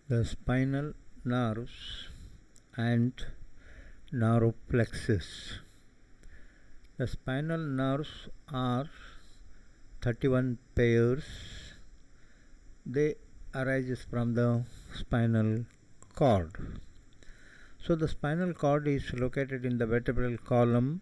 The spinal nerves and nerve plexus. The spinal nerves are 31 pairs. They arise from the spinal cord. So the spinal cord is located in the vertebral column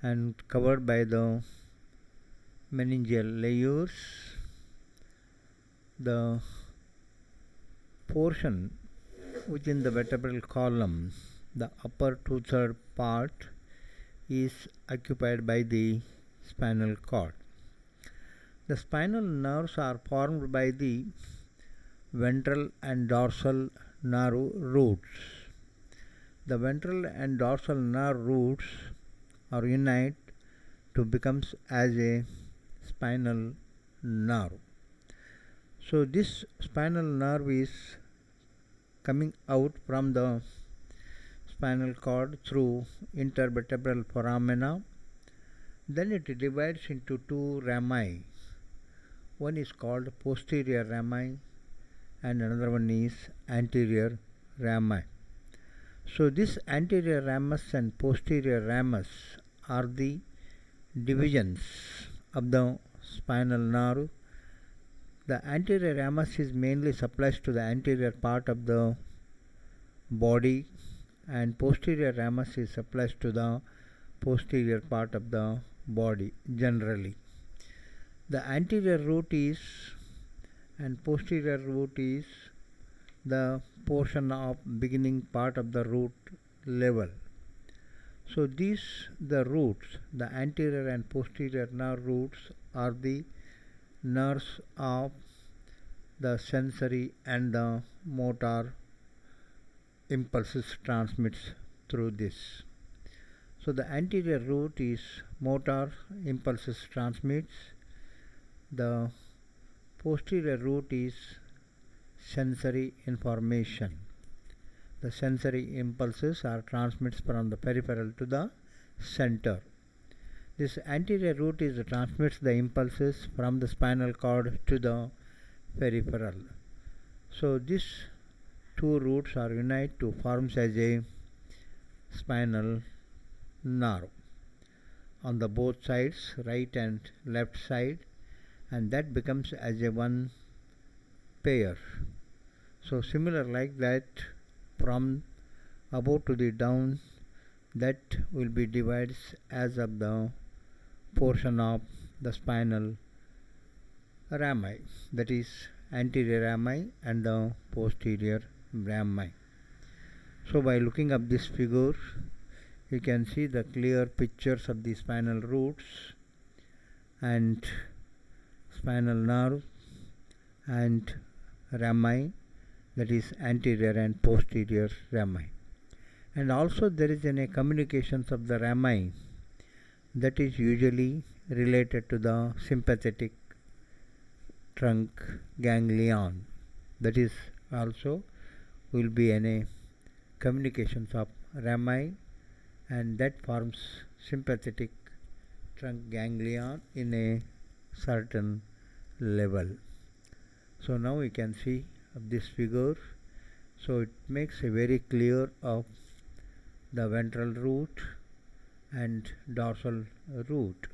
and covered by the meningeal layers. The portion within the vertebral column, the upper two-third part, is occupied by the spinal cord. The spinal nerves are formed by the ventral and dorsal nerve roots. The ventral and dorsal nerve roots are unite to become as a spinal nerve. So this spinal nerve is coming out from the spinal cord through intervertebral foramina. Then it divides into two rami. One is called posterior rami and another one is anterior rami. So this anterior ramus and posterior ramus are the divisions of the spinal nerve. The anterior ramus is mainly supplies to the anterior part of the body, and posterior ramus is supplies to the posterior part of the body generally. The anterior root is and posterior root is the portion of beginning part of the root level. So these the roots, the anterior and posterior nerve roots, are the nerves of the sensory and the motor impulses transmits through this. So the anterior root is motor impulses transmits. The posterior root is sensory information. The sensory impulses are transmits from the peripheral to the center. This anterior root is transmits the impulses from the spinal cord to the peripheral. So these two roots are unite to form as a spinal nerve on the both sides, right and left side, and that becomes as a one pair. So similar like that, from above to the down, that will be divided as of the portion of the spinal rami, that is anterior rami and the posterior rami. So by looking up this figure, you can see the clear pictures of the spinal roots and spinal nerve and rami, that is anterior and posterior rami. And also there is a communications of the rami that is usually related to the sympathetic trunk ganglion. That is also will be a communications of rami, and that forms sympathetic trunk ganglion in a certain level. So now we can see of this figure. So it makes a very clear of the ventral root and dorsal root.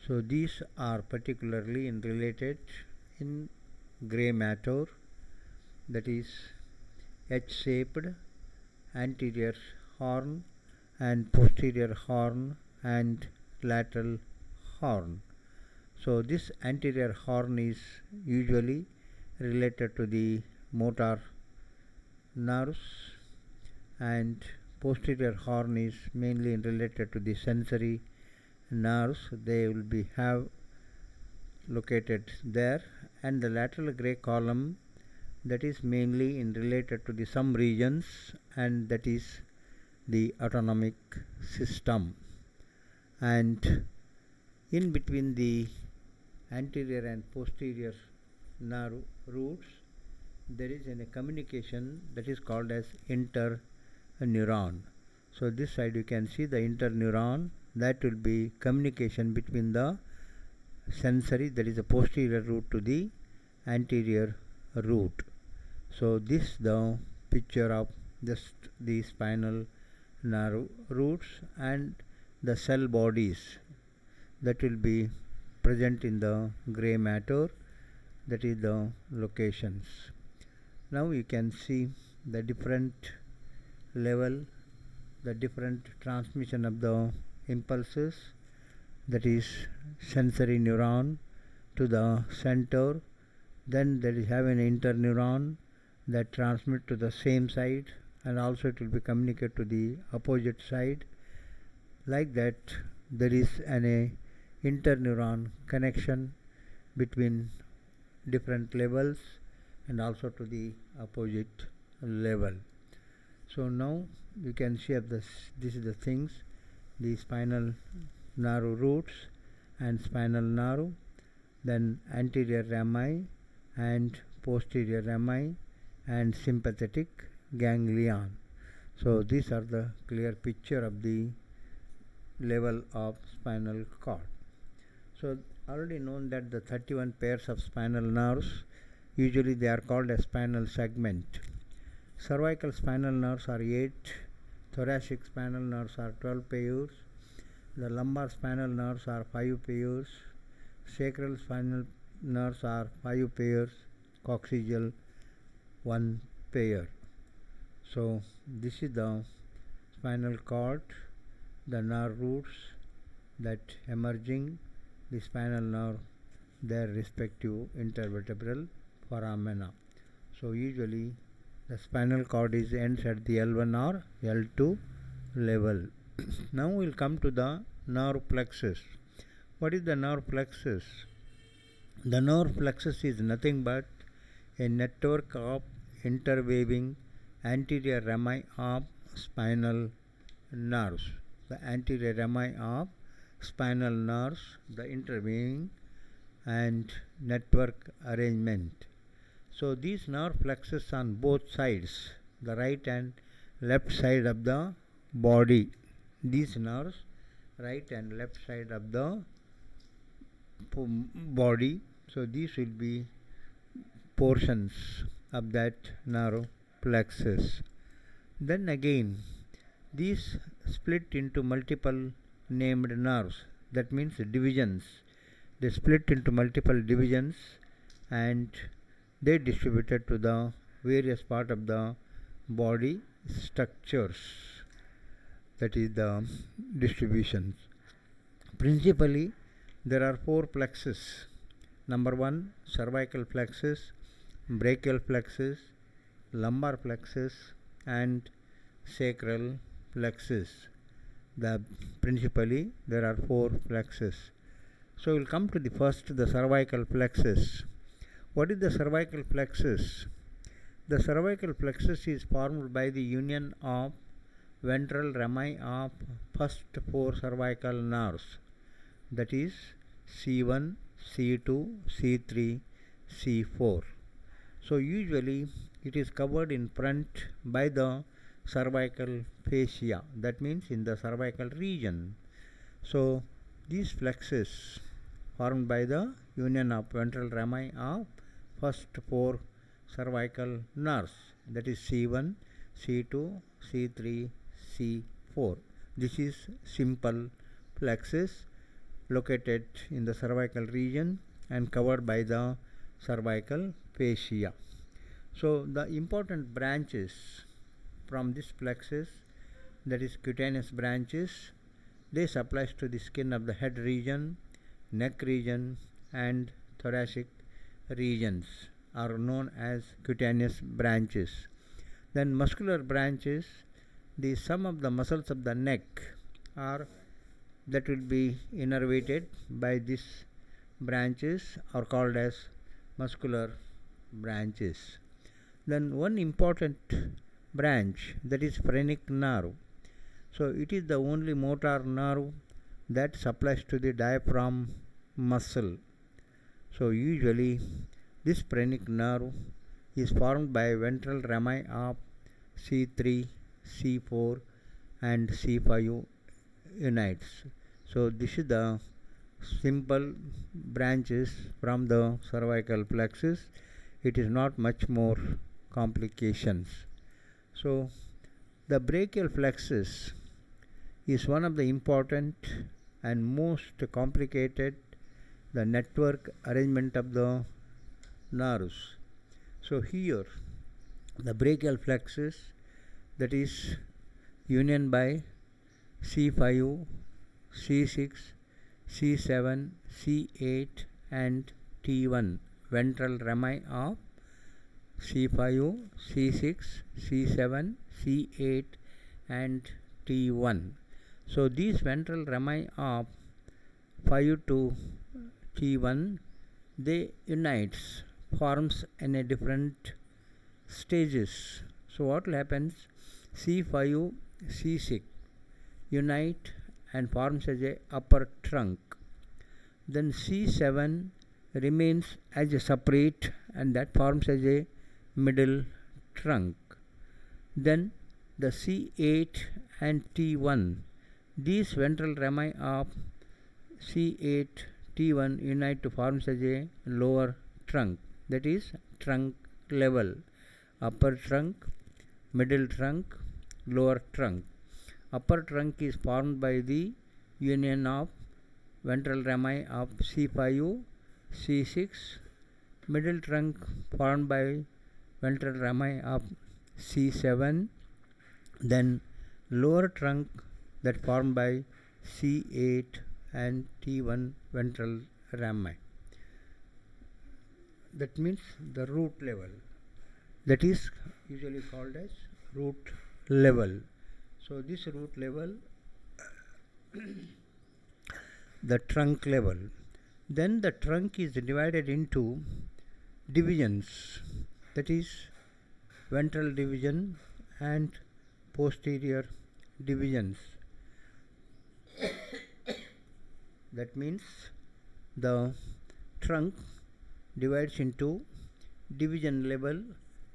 So these are particularly related in grey matter, that is H-shaped anterior horn and posterior horn and lateral horn. So this anterior horn is usually related to the motor nerves, and posterior horn is mainly related to the sensory nerves. They will be have located there, and the lateral grey column, that is mainly in related to the some regions, and that is the autonomic system. And in between the anterior and posterior nerve roots, there is a communication that is called as interneuron. So this side you can see the interneuron, that will be communication between the sensory, that is the posterior root, to the anterior root. So this the picture of just the spinal nerve roots and the cell bodies that will be present in the gray matter, that is the locations. Now you can see the different level, the different transmission of the impulses, that is sensory neuron to the center, then there is have an interneuron that transmit to the same side, and also it will be communicated to the opposite side. Like that, there is an interneuron connection between different levels and also to the opposite level. So now you can see this is the things, the spinal nerve roots and spinal nerve, then anterior rami and posterior rami and sympathetic ganglion. So these are the clear picture of the level of spinal cord. So already known that the 31 pairs of spinal nerves, usually they are called a spinal segment. Cervical spinal nerves are 8, thoracic spinal nerves are 12 pairs, the lumbar spinal nerves are 5 pairs, sacral spinal nerves are 5 pairs, coccygeal 1 pair. So this is the spinal cord, the nerve roots that emerging the spinal nerve, their respective intervertebral foramina. So usually the spinal cord is ends at the L1 or L2 level. Now we will come to the nerve plexus. What is the nerve plexus? The nerve plexus is nothing but a network of interweaving anterior rami of spinal nerves. The anterior rami of spinal nerves, the interweaving and network arrangement. So these nerve plexus on both sides, the right and left side of the body. These nerves, right and left side of the body. So these will be portions of that nerve plexus. Then again, these split into multiple named nerves. That means divisions. They split into multiple divisions and they distributed to the various part of the body structures. That is the distributions. Principally, there are 4 plexus. Number 1, cervical plexus, brachial plexus, lumbar plexus, and sacral plexus. Principally there are 4 plexus. So we'll come to the first, the cervical plexus. What is the cervical plexus? The cervical plexus is formed by the union of ventral rami of first 4 cervical nerves, that is C1, C2, C3, C4. So usually it is covered in front by the cervical fascia, that means in the cervical region. So these plexus formed by the union of ventral rami of first 4 cervical nerves, that is C1, C2, C3, C4. This is simple plexus located in the cervical region and covered by the cervical fascia. So the important branches from this plexus, that is cutaneous branches, they supplies to the skin of the head region, neck region and thoracic regions are known as cutaneous branches. Then muscular branches, the sum of the muscles of the neck are that will be innervated by these branches are called as muscular branches. Then one important branch, that is phrenic nerve. So it is the only motor nerve that supplies to the diaphragm muscle. So usually this phrenic nerve is formed by ventral rami of C3, C4 and C5 units. So this is the simple branches from the cervical plexus. It is not much more complications. So the brachial plexus is one of the important and most complicated the network arrangement of the nerves. So here the brachial plexus, that is union by C5, C6, C7, C8 and T1 ventral rami of C5, C6, C7, C8 and T1. So these ventral rami of 5 to T1, they unites, forms in a different stages. So what will happen? C5, C6 unite and forms as a upper trunk. Then C7 remains as a separate and that forms as a middle trunk. Then the C8 and T1, these ventral rami of C8 T1 unite to form as a lower trunk, that is trunk level, upper trunk, middle trunk, lower trunk. Upper trunk is formed by the union of ventral rami of C5, C6, middle trunk formed by ventral rami of C7, then lower trunk that formed by C8 and T1 ventral rami. That means the root level, that is usually called as root level. So this root level, the trunk level. Then the trunk is divided into divisions, that is ventral division and posterior divisions. That means the trunk divides into division level,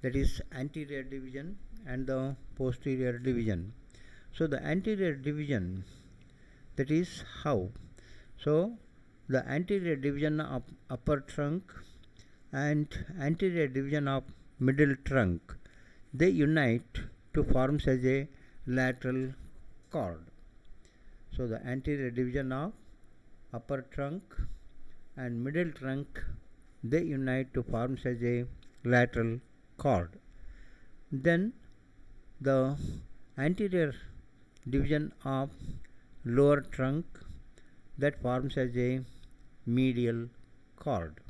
that is anterior division and the posterior division. So the anterior division, that is how? So the anterior division of upper trunk and anterior division of middle trunk, they unite to form as a lateral cord. So the anterior division of upper trunk and middle trunk, they unite to form as a lateral cord. Then the anterior division of lower trunk, that forms as a medial cord.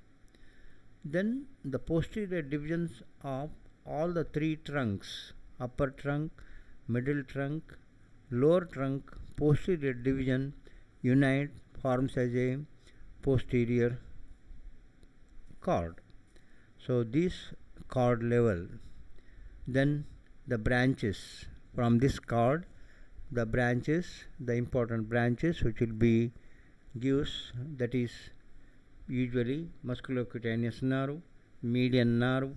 Then the posterior divisions of all the three trunks, upper trunk, middle trunk, lower trunk, posterior division unite, forms as a posterior cord. So this cord level. Then the branches from this cord, the branches, the important branches which will be gives, that is usually musculocutaneous nerve, median nerve,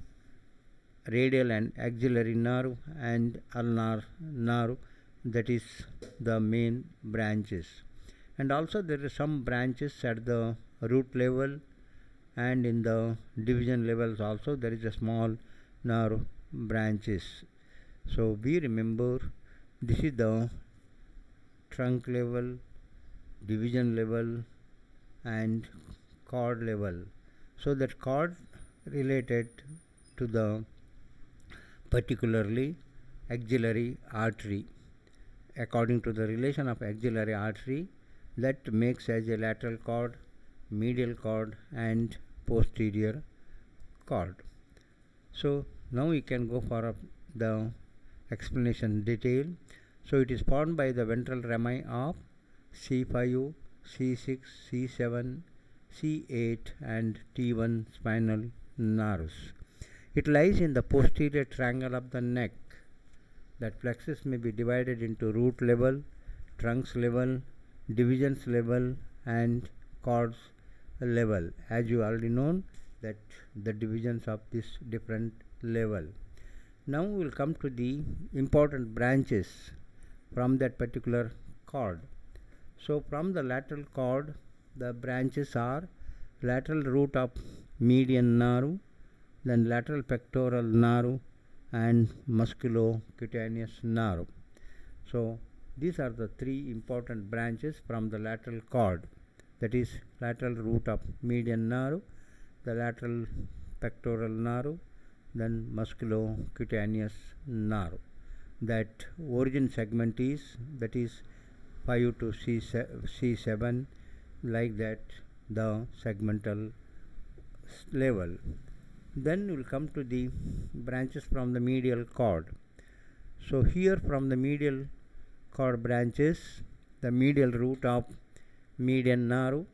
radial and axillary nerve and ulnar nerve, that is the main branches. And also there are some branches at the root level, and in the division levels also there is a small nerve branches. So we remember this is the trunk level, division level and cord level. So that cord related to the particularly axillary artery. According to the relation of axillary artery, that makes as a lateral cord, medial cord and posterior cord. So now we can go for the explanation detail. So it is formed by the ventral rami of C5, C6, C7, C8 and T1 spinal nerves. It lies in the posterior triangle of the neck. That plexus may be divided into root level, trunks level, divisions level and cords level. As you already known that the divisions of this different level. Now we will come to the important branches from that particular cord. So from the lateral cord, the branches are lateral root of median nerve, then lateral pectoral nerve, and musculocutaneous nerve. So these are the three important branches from the lateral cord, that is lateral root of median nerve, the lateral pectoral nerve, then musculocutaneous nerve. That origin segment is, that is 5 to C7, like that the segmental level. Then we will come to the branches from the medial cord. So here from the medial cord branches, the medial root of median nerve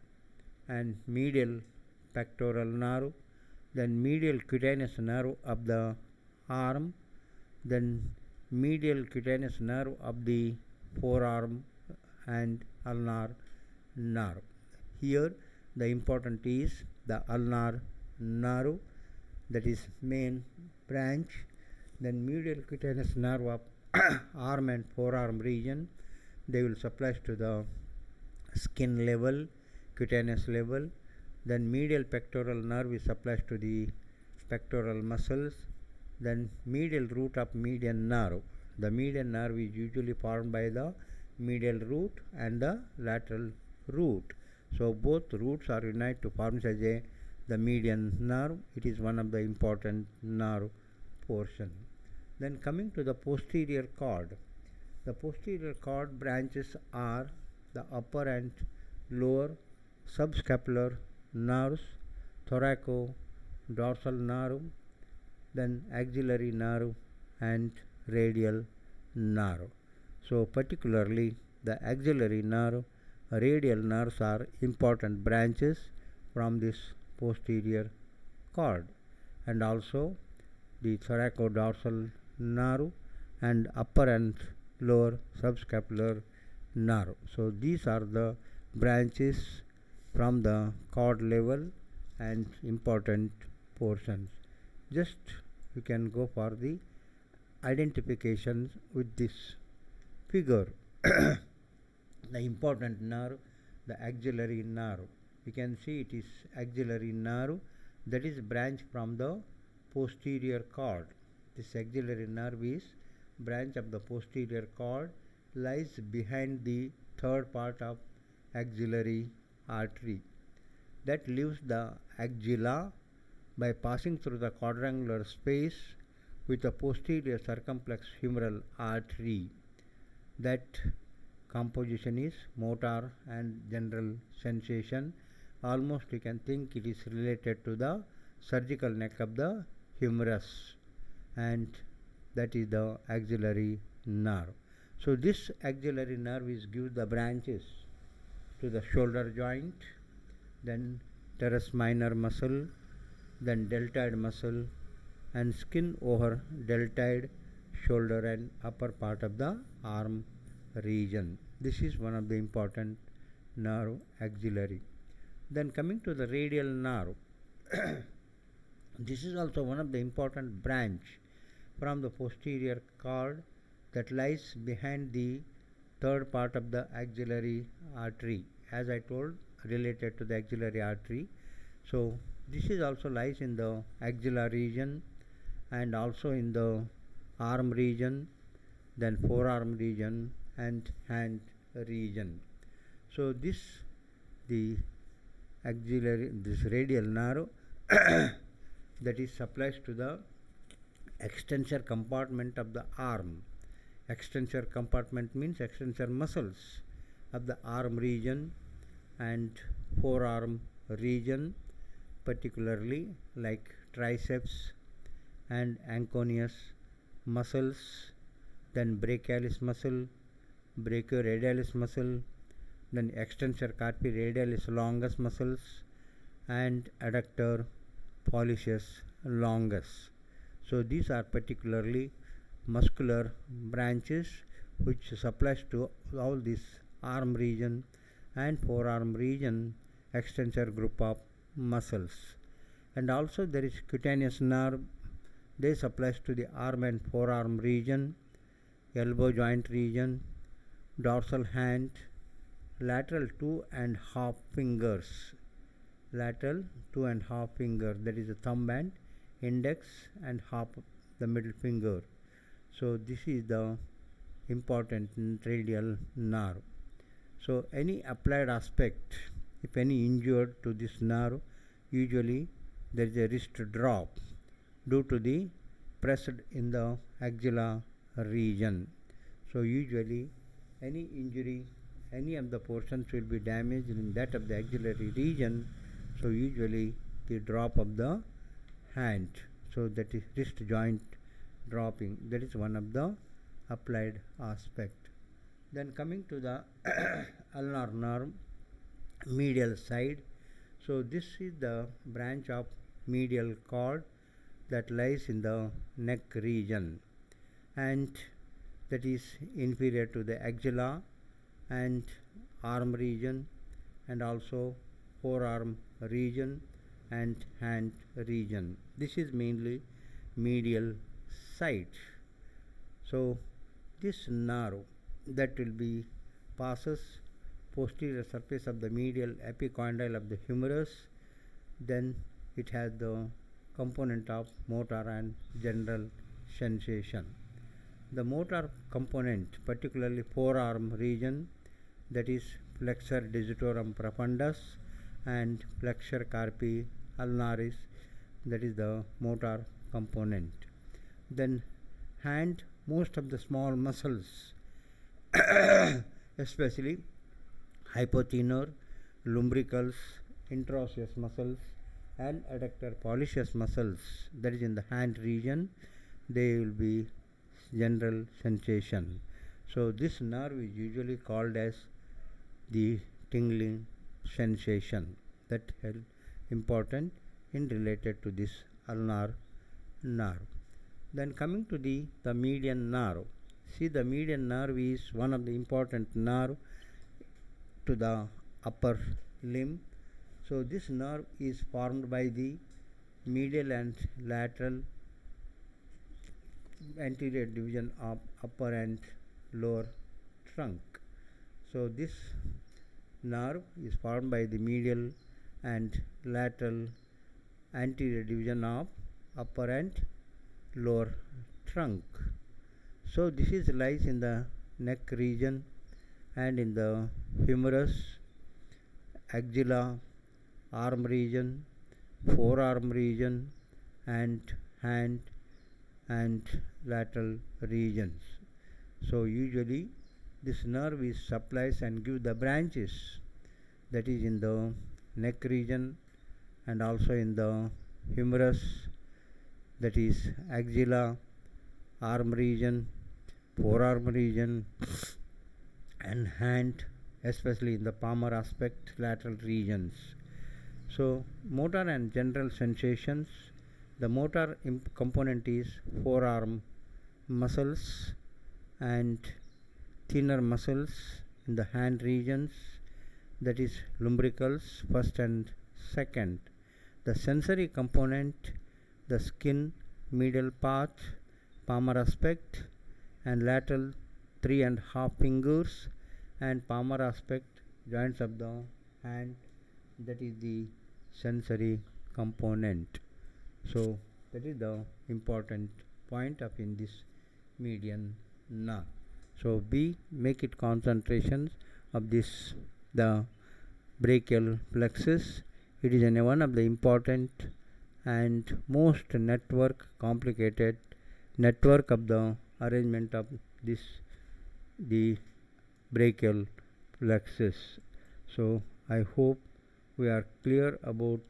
and medial pectoral nerve, then medial cutaneous nerve of the arm, then medial cutaneous nerve of the forearm and ulnar nerve. Here the important is the ulnar nerve, that is main branch, then medial cutaneous nerve of arm and forearm region, they will supply to the skin level, cutaneous level. Then medial pectoral nerve is supplied to the pectoral muscles. Then medial root of median nerve, the median nerve is usually formed by the medial root and the lateral root. So both roots are united to form as the median nerve. It is one of the important nerve portion. Then coming to the posterior cord, the posterior cord branches are the upper and lower subscapular nerves, thoraco-dorsal nerve, then axillary nerve and radial nerve. So particularly the axillary nerve, radial nerves are important branches from this posterior cord, and also the thoraco-dorsal nerve and upper and lower subscapular nerve. So these are the branches from the cord level and important portions. Just you can go for the identification with this figure. The important nerve, the axillary nerve. You can see it is axillary nerve, that is branch from the posterior cord. This axillary nerve is branch of the posterior cord, lies behind the third part of axillary artery, that leaves the axilla by passing through the quadrangular space with the posterior circumflex humeral artery. That composition is motor and general sensation. Almost you can think it is related to the surgical neck of the humerus, and that is the axillary nerve. So this axillary nerve is gives the branches to the shoulder joint, then teres minor muscle, then deltoid muscle, and skin over deltoid shoulder and upper part of the arm region. This is one of the important nerve, axillary. Then coming to the radial nerve, this is also one of the important branch from the posterior cord that lies behind the third part of the axillary artery, as I told, related to the axillary artery. So this is also lies in the axilla region and also in the arm region, then forearm region and hand region. So this radial nerve that is supplies to the extensor compartment of the arm. Extensor compartment means extensor muscles of the arm region and forearm region, particularly like triceps and anconeus muscles, then brachialis muscle, brachioradialis muscle, then extensor carpi radialis longus muscles, and adductor pollicis longus. So these are particularly muscular branches which supplies to all this arm region and forearm region extensor group of muscles. And also there is cutaneous nerve, they supplies to the arm and forearm region, elbow joint region, dorsal hand, lateral 2.5 fingers, lateral 2.5 fingers, that is the thumb and index and half the middle finger. So this is the important radial nerve. So any applied aspect, if any injured to this nerve, usually there is a wrist drop due to the pressed in the axilla region. So usually any injury, any of the portions will be damaged in that of the axillary region. So usually the drop of the hand, so that is wrist joint dropping, that is one of the applied aspect. Then coming to the ulnar nerve, medial side. So this is the branch of medial cord that lies in the neck region, and that is inferior to the axilla and arm region, and also forearm region and hand region. This is mainly medial side. So this nerve that will be passes posterior surface of the medial epicondyle of the humerus. Then it has the component of motor and general sensation. The motor component, particularly forearm region, that is flexor digitorum profundus and flexor carpi ulnaris, that is the motor component. Then hand, most of the small muscles especially hypothenar, lumbricals, interosseous muscles and adductor polliceous muscles, that is in the hand region, they will be general sensation. So this nerve is usually called as the tingling sensation, that is important in related to this ulnar nerve. Then coming to the median nerve. See, the median nerve is one of the important nerve to the upper limb. So this nerve is formed by the medial and lateral anterior division of upper and lower trunk. So this nerve is formed by the medial and lateral anterior division of upper and lower trunk. So this is lies in the neck region and in the humerus, axilla, arm region, forearm region and hand and lateral regions. So usually this nerve is supplies and give the branches, that is in the neck region and also in the humerus, that is axilla, arm region, forearm region and hand, especially in the palmar aspect, lateral regions. So motor and general sensations. The motor component is forearm muscles and thinner muscles in the hand regions, that is lumbricals first and second. The sensory component, the skin, medial part, palmar aspect and lateral 3.5 fingers and palmar aspect, joints of the hand, that is the sensory component. So that is the important point of in this median nerve. So B, make it concentrations of this the brachial plexus. It is one of the important and most complicated network of the arrangement of this the brachial plexus. So I hope we are clear about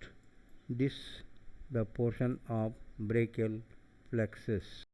this the portion of brachial plexus.